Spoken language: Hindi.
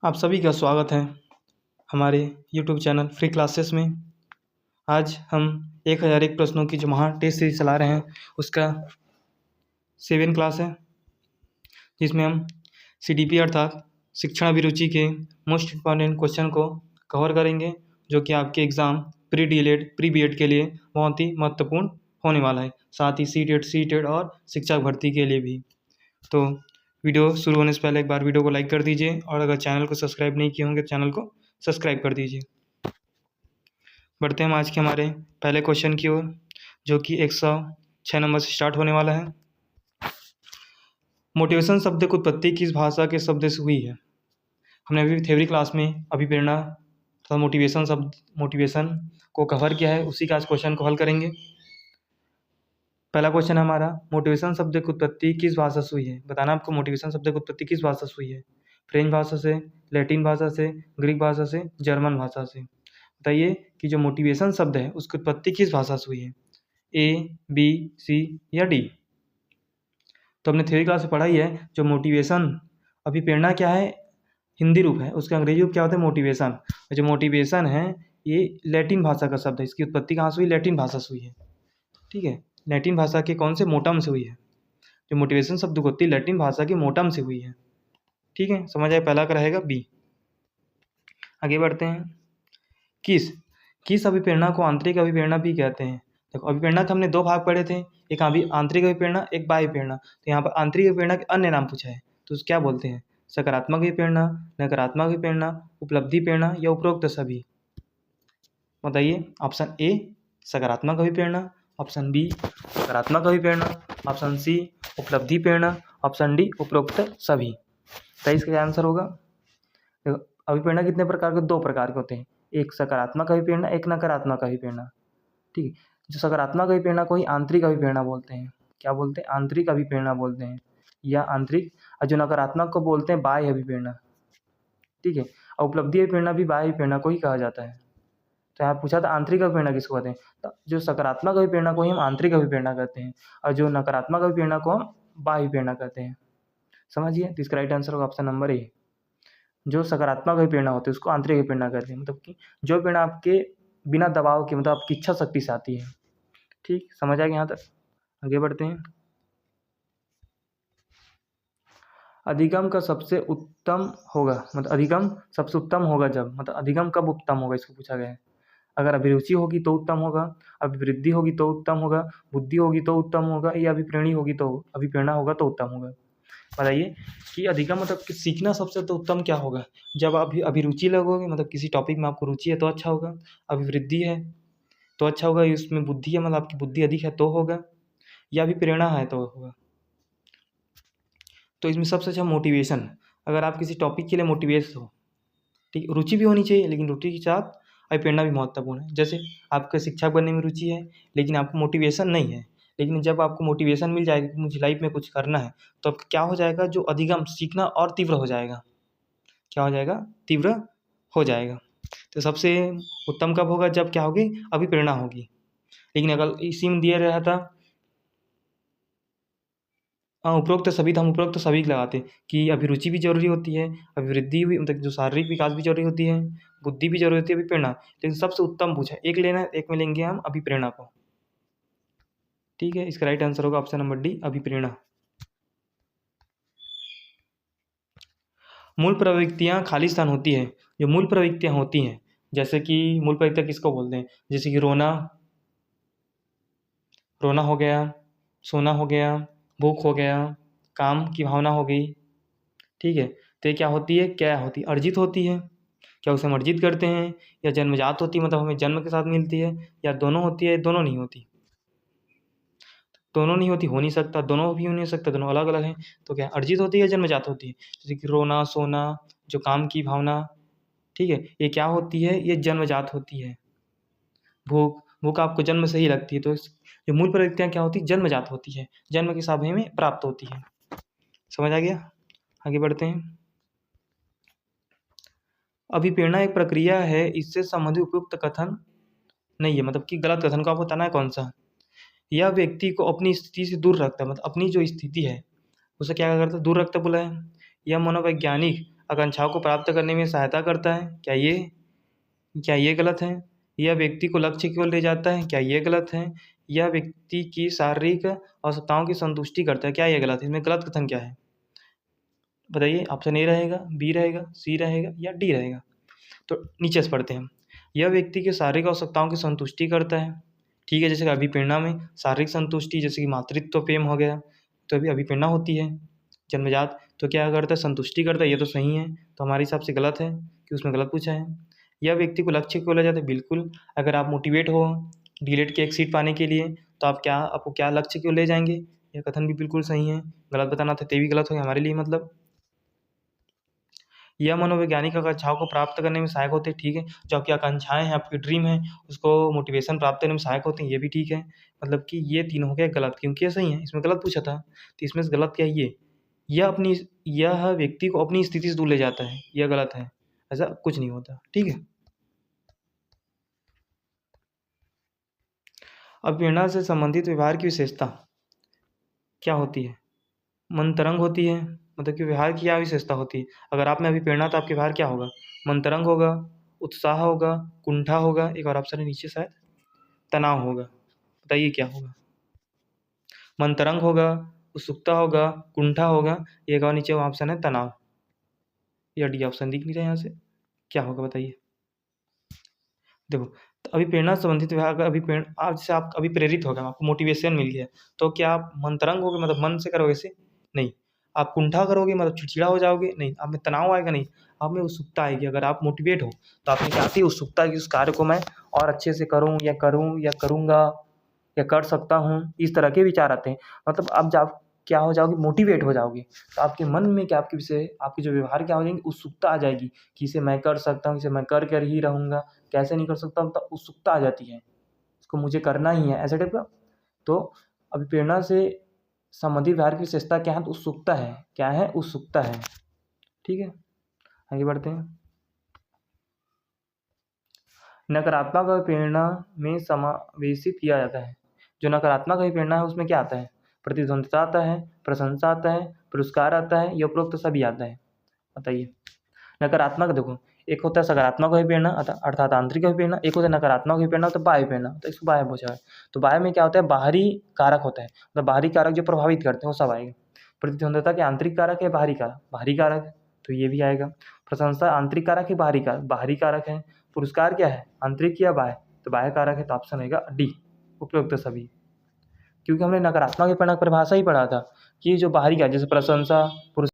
आप सभी का स्वागत है हमारे YouTube चैनल फ्री क्लासेस में। आज हम 1001 प्रश्नों की जो महा टेस्ट सीरीज चला रहे हैं उसका 7 क्लास है, जिसमें हम CDP अर्थात शिक्षण अभिरुचि के मोस्ट इम्पॉर्टेंट क्वेश्चन को कवर करेंगे, जो कि आपके exam pre DLED pre BEd के लिए बहुत ही महत्वपूर्ण होने वाला है, साथ ही CTET और शिक्षक भर्ती के लिए भी। तो वीडियो शुरू होने से पहले एक बार वीडियो को लाइक कर दीजिए, और अगर चैनल को सब्सक्राइब नहीं किए होंगे तो चैनल को सब्सक्राइब कर दीजिए। बढ़ते हैं आज के हमारे पहले क्वेश्चन की ओर, जो कि 106 नंबर से स्टार्ट होने वाला है। मोटिवेशन शब्द की उत्पत्ति किस भाषा के शब्द से हुई है? हमने अभी थ्योरी क्लास में अभिप्रेरणा तथा मोटिवेशन को कवर किया है, उसी का आज क्वेश्चन को हल करेंगे। पहला क्वेश्चन है हमारा, मोटिवेशन शब्द की उत्पत्ति किस भाषा से हुई है? बताना आपको मोटिवेशन शब्द की उत्पत्ति किस भाषा से हुई है। फ्रेंच भाषा से, लैटिन भाषा से, ग्रीक भाषा से, जर्मन भाषा से। बताइए कि जो मोटिवेशन शब्द है उसकी उत्पत्ति किस भाषा से हुई है, A, B, C या D? तो हमने थ्योरी क्लास में पढ़ा ही है, जो मोटिवेशन अभिप्रेरणा क्या है, हिंदी रूप है, उसका अंग्रेजी रूप क्या होता है, मोटिवेशन। जो मोटिवेशन है ये लैटिन भाषा का शब्द है, इसकी उत्पत्ति कहाँ से हुई, लैटिन भाषा से हुई है। ठीक है, लैटिन भाषा के कौन से मोटम से हुई है? जो मोटिवेशन शब्द की उत्पत्ति लैटिन भाषा के मोटम से हुई है। ठीक है, समझ आए, पहला का रहेगा B। आगे बढ़ते हैं, किस अभिप्रेरणा को आंतरिक अभिप्रेरणा भी कहते हैं? देखो, अभिप्रेरणा के हमने दो भाग पढ़े थे, एक आंतरिक अभिप्रेरणा, एक बाह्य प्रेरणा। तो यहाँ पर आंतरिक अभिप्रेरणा के अन्य नाम पूछा है, तो उसे क्या बोलते हैं? सकारात्मक अभिप्रेरणा, नकारात्मक अभिप्रेरणा, उपलब्धि प्रेरणा या उपरोक्त सभी? बताइए। ऑप्शन A सकारात्मक अभिप्रेरणा, ऑप्शन B सकारात्मक अभिप्रेरणा, ऑप्शन C उपलब्धि प्रेरणा, ऑप्शन D उपरोक्त सभी। तो इसका क्या आंसर होगा? देखो, अभिप्रेरणा कितने प्रकार के? दो प्रकार के होते हैं, एक सकारात्मक अभिप्रेरणा, एक नकारात्मक अभिप्रेरणा। ठीक है, जो सकारात्मक अभिप्रेरणा को ही आंतरिक अभिप्रेरणा बोलते हैं। क्या बोलते हैं? आंतरिक अभिप्रेरणा बोलते हैं, या आंतरिक। और जो नकारात्मक को बोलते हैं बाह्य अभिप्रेरणा। ठीक है, और उपलब्धि अभिप्रेरणा भी बाह्य अभिप्रेरणा को ही कहा जाता है। तो यहाँ पूछा था आंतरिक अभिप्रेरणा किसको कहते हैं, तो जो सकारात्मक अभिप्रेरणा को ही हम आंतरिक अभिप्रेरणा कहते हैं, और जो नकारात्मक अभिप्रेरणा को हम बाह्य अभिप्रेरणा कहते हैं। समझिए, तो इसका राइट आंसर होगा ऑप्शन नंबर A। जो सकारात्मक अभिप्रेरणा होती है उसको आंतरिक अभिप्रेरणा कहते हैं, मतलब कि जो प्रेरणा आपके बिना दबाव के, मतलब आपकी इच्छा शक्ति से आती है। ठीक, समझ आ गया यहाँ तक? आगे बढ़ते हैं। अधिगम का सबसे उत्तम होगा, मतलब अधिगम सबसे उत्तम होगा जब, मतलब अधिगम कब उत्तम होगा, इसको पूछा गया है। अगर अभिरुचि होगी तो उत्तम होगा, अभिवृद्धि होगी तो उत्तम होगा, बुद्धि होगी तो उत्तम होगा, या अभिप्रेरणा होगा तो उत्तम होगा। बताइए कि अधिगम मतलब कि सीखना सबसे तो उत्तम क्या होगा? जब आप अभिरुचि लगोगे, मतलब किसी टॉपिक में आपको रुचि है तो अच्छा होगा, अभिवृद्धि है तो अच्छा होगा, इसमें बुद्धि है मतलब आपकी बुद्धि अधिक है तो होगा, या अभिप्रेरणा है तो होगा। तो इसमें सबसे अच्छा मोटिवेशन, अगर आप किसी टॉपिक के लिए मोटिवेट हो, ठीक, रुचि भी होनी चाहिए, लेकिन रुचि के साथ अभिप्रेरणा भी महत्वपूर्ण है। जैसे आपको शिक्षक बनने में रुचि है लेकिन आपको मोटिवेशन नहीं है, लेकिन जब आपको मोटिवेशन मिल जाएगी कि मुझे लाइफ में कुछ करना है, तो आपका क्या हो जाएगा, जो अधिगम सीखना और तीव्र हो जाएगा। क्या हो जाएगा? तीव्र हो जाएगा। तो सबसे उत्तम कब होगा? जब क्या होगी? अभिप्रेरणा होगी। लेकिन अगर इसी में दिया रहा था उपरोक्त सभी, तो हम उपरोक्त सभी लगाते कि अभिरुचि भी जरूरी होती है, अभिवृद्धि भी, मतलब जो शारीरिक विकास भी जरूरी होती है, बुद्धि भी जरूरी होती है, अभिप्रेरणा। लेकिन सबसे उत्तम पूछा, एक लेना है, एक में लेंगे हम अभिप्रेरणा को। ठीक है, इसका राइट आंसर होगा ऑप्शन नंबर D अभिप्रेरणा। मूल प्रवृत्तियां खाली स्थान होती है। जो मूल प्रवृत्तियां होती हैं, जैसे कि मूल प्रवृत्तियां किसको बोलते हैं? जैसे कि रोना हो गया, सोना हो गया, भूख हो गया, काम की भावना हो गई। ठीक है, तो ये क्या होती है? क्या होती है? अर्जित होती है। क्या उसे हम अर्जित करते हैं, या जन्मजात होती है, मतलब हमें जन्म के साथ मिलती है, या दोनों होती है? दोनों नहीं होती। दोनों नहीं होती, हो नहीं सकता, दोनों भी हो नहीं सकता, दोनों अलग अलग हैं। तो क्या अर्जित होती है या जन्मजात होती है? जैसे कि रोना, सोना, जो काम की भावना, ठीक है, ये क्या होती है? ये जन्मजात होती है। भूख आपको जन्म से ही लगती है। तो जो मूल प्रवृत्तियाँ क्या होती है? जन्मजात होती है, जन्म के साथ में प्राप्त होती है। समझ आ गया? आगे बढ़ते हैं। अभिप्रेरणा एक प्रक्रिया है, इससे संबंधित उपयुक्त कथन नहीं है, मतलब कि गलत कथन को आपको बताना है कौन सा। यह व्यक्ति को अपनी स्थिति से दूर रखता है, मतलब अपनी जो स्थिति है उसे क्या करता है? दूर रखता बोला है। यह मनोवैज्ञानिक आकांक्षाओं को प्राप्त करने में सहायता करता है, क्या ये गलत है? यह व्यक्ति को लक्ष्य की ओर ले जाता है, क्या ये गलत है? यह व्यक्ति की शारीरिक आवश्यकताओं की संतुष्टि करता है, क्या ये गलत है? इसमें गलत कथन क्या है बताइए? ऑप्शन ए रहेगा, बी रहेगा, सी रहेगा या डी रहेगा? तो नीचे से पढ़ते हैं। यह व्यक्ति की शारीरिक आवश्यकताओं की संतुष्टि करता है, ठीक है। जैसे कि अभिप्रेरणा में शारीरिक संतुष्टि, जैसे कि मातृत्व प्रेम हो गया, तो अभी अभिप्रेरणा होती है जन्मजात, तो क्या करता है? संतुष्टि करता है। ये तो सही है, तो हमारे हिसाब से गलत है कि उसमें गलत पूछा है। यह व्यक्ति को लक्ष्य को ले जाता है, बिल्कुल। अगर आप मोटिवेट हो डीएलएड की एक सीट पाने के लिए, तो आपको क्या लक्ष्य क्यों ले जाएंगे? यह कथन भी बिल्कुल सही है। गलत बताना था, ते भी गलत हो गया हमारे लिए, मतलब। यह मनोवैज्ञानिक आकांक्षाओं को प्राप्त करने में सहायक होते हैं, ठीक है। जो आपकी आकांक्षाएं हैं, आपकी ड्रीम है, उसको मोटिवेशन प्राप्त करने में सहायक होते हैं, ये भी ठीक है। मतलब कि ये तीन हो गया गलत, क्योंकि ये सही है। इसमें गलत पूछा था, तो इसमें से गलत क्या है? यह व्यक्ति को अपनी स्थिति से दूर ले जाता है, यह गलत है। ऐसा कुछ नहीं होता, ठीक है। अभिप्रेरणा से संबंधित व्यवहार की विशेषता क्या होती है? मंतरंग होती है, मतलब कि व्यवहार की क्या विशेषता होती है? अगर आप में अभिप्रेरणा, तो आपके व्यवहार क्या होगा? मंतरंग होगा, उत्साह होगा, कुंठा होगा, एक और ऑप्शन है नीचे शायद तनाव होगा। बताइए क्या होगा? मंतरंग होगा, उत्सुकता होगा, कुंठा होगा, एक और नीचे ऑप्शन है तनाव, या डी ऑप्शन दिख नहीं रहा है यहाँ से। क्या होगा बताइए? देखो, तो अभिप्रेरणा से संबंधित व्यवहार, अभिप्रेरणा आप जैसे आप अभी प्रेरित हो गए, आपको मोटिवेशन मिल गया, तो क्या आप मंतरंग होगे, मतलब मन से करोगे ऐसे? नहीं। आप कुंठा करोगे, मतलब चिड़चिड़ा हो जाओगे? नहीं। आप में तनाव आएगा? नहीं। आप में उत्सुकता आएगी। अगर आप मोटिवेट हो, तो आप में क्या आती है? उत्सुकता की, उस कार्य को मैं और अच्छे से करूँ या करूँगा या कर सकता हूँ, इस तरह के विचार आते हैं। मतलब आप जब क्या हो जाओगे? मोटिवेट हो जाओगे, तो आपके मन में क्या, आपके विषय, आपके जो व्यवहार क्या हो जाएंगे? उत्सुकता आ जाएगी कि इसे मैं कर सकता हूँ, इसे मैं कर ही रहूँगा, कैसे नहीं कर सकता हूँ, तो उत्सुकता आ जाती है, इसको मुझे करना ही है, ऐसे टाइप का। तो अभिप्रेरणा से संबंधित व्यवहार की विशेषता क्या है? तो उत्सुकता है। क्या है? उत्सुकता है, ठीक है। आगे बढ़ते हैं। नकारात्मक अभिप्रेरणा में समावेशित किया जाता है। जो नकारात्मक अभिप्रेरणा है, उसमें क्या आता है? प्रतिद्वंद्विता आता है, प्रशंसा आता है, पुरस्कार आता है, या उपरोक्त सभी आता है? बताइए। नकारात्मक देखो, एक होता है सकारात्मक अभिप्रेरणा अर्थात आंतरिक अभिप्रेरणा, एक होता है नकारात्मक अभिप्रेरणा, तो बाह्य अभिप्रेरणा, तो इसको बाह्य पूछा है। तो बाह्य में क्या होता है? बाहरी कारक होता है, मतलब बाहरी कारक जो प्रभावित करते हैं, वो सब आएगा। प्रतिद्वंद्विता के आंतरिक कारक है, बाहरी कारक? बाहरी कारक है, तो ये भी आएगा। प्रशंसा आंतरिक कारक है, बाहरी कारक? बाहरी कारक है। पुरस्कार क्या है? आंतरिक या बाह्य? तो बाह्य कारक है, तो ऑप्शन रहेगा डी, उपयुक्त सभी। क्योंकि हमने नकारात्मक अभिप्रेरणा की परिभाषा ही पढ़ा था कि जो बाहरी कारक, जैसे प्रशंसा,